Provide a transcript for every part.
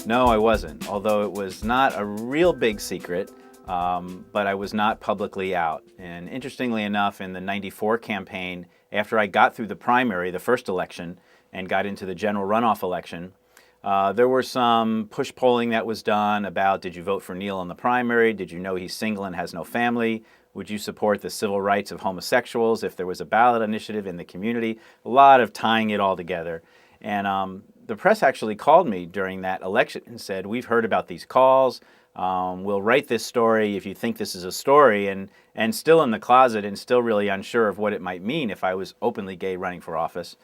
No, I wasn't, although it was not a real big secret, but I was not publicly out. And interestingly enough, in the '94 campaign, after I got through the primary, the first election, and got into the general runoff election, there were some push polling that was done about, did you vote for Neil in the primary? Did you know he's single and has no family? Would you support the civil rights of homosexuals if there was a ballot initiative in the community? A lot of tying it all together. And the press actually called me during that election and said, we've heard about these calls. We'll write this story if you think this is a story. And still in the closet and still really unsure of what it might mean if I was openly gay running for office.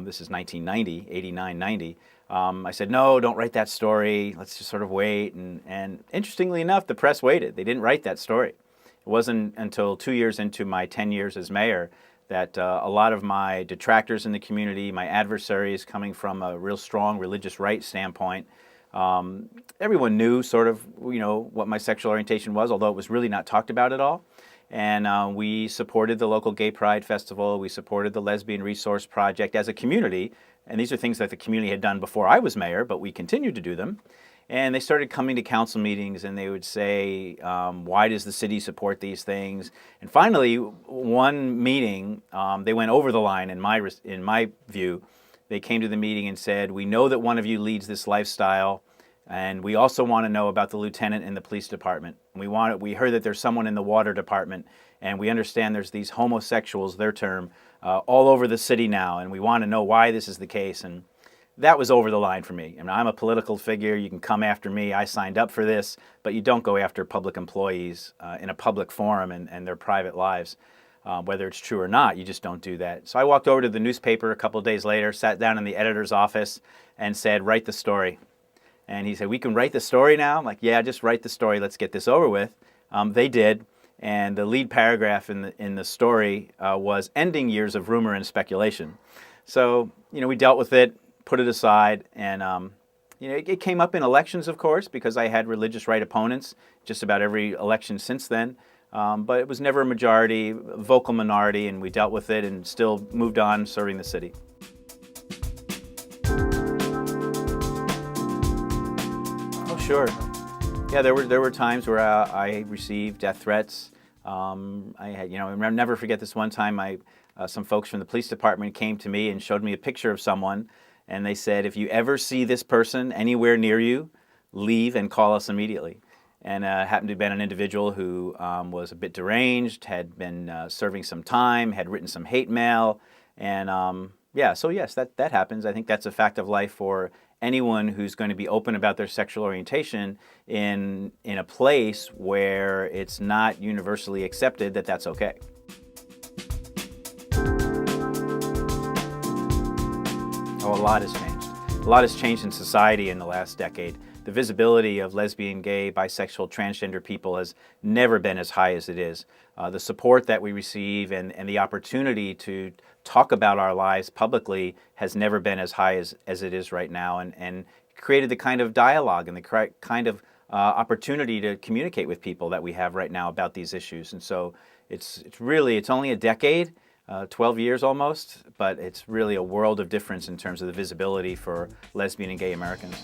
This is 1990, 89, 90. I said, no, don't write that story. Let's just sort of wait. And interestingly enough, the press waited. They didn't write that story. It wasn't until 2 years into my 10 years as mayor that a lot of my detractors in the community, my adversaries coming from a real strong religious right standpoint, everyone knew sort of, what my sexual orientation was, although it was really not talked about at all. And we supported the local Gay Pride Festival. We supported the Lesbian Resource Project as a community. And these are things that the community had done before I was mayor, but we continued to do them. And they started coming to council meetings and they would say, why does the city support these things? And finally, one meeting, they went over the line in my view. They came to the meeting and said, we know that one of you leads this lifestyle, and we also want to know about the lieutenant in the police department. We heard that there's someone in the water department, and we understand there's these homosexuals, their term, all over the city now, and we want to know why this is the case. And that was over the line for me. I mean, I'm a political figure. You can come after me. I signed up for this, but you don't go after public employees in a public forum and their private lives. Whether it's true or not, you just don't do that. So I walked over to the newspaper a couple of days later, sat down in the editor's office and said, write the story. And he said, we can write the story now? I'm like, yeah, just write the story. Let's get this over with. They did. And the lead paragraph in the story was ending years of rumor and speculation. So, we dealt with it, put it aside, and it came up in elections, of course, because I had religious right opponents just about every election since then. But it was never a majority, vocal minority, and we dealt with it and still moved on serving the city. Oh, sure. Yeah, there were times where I received death threats. I had, I'll never forget this one time. Some folks from the police department came to me and showed me a picture of someone, and they said, if you ever see this person anywhere near you, leave and call us immediately. And happened to have been an individual who was a bit deranged, had been serving some time, had written some hate mail, and so yes, that happens. I think that's a fact of life for anyone who's going to be open about their sexual orientation in a place where it's not universally accepted that that's okay. Oh, a lot has changed. A lot has changed in society in the last decade. The visibility of lesbian, gay, bisexual, transgender people has never been as high as it is. The support that we receive and the opportunity to talk about our lives publicly has never been as high as it is right now, and created the kind of dialogue and the kind of opportunity to communicate with people that we have right now about these issues. And so it's only a decade, 12 years almost, but it's really a world of difference in terms of the visibility for lesbian and gay Americans.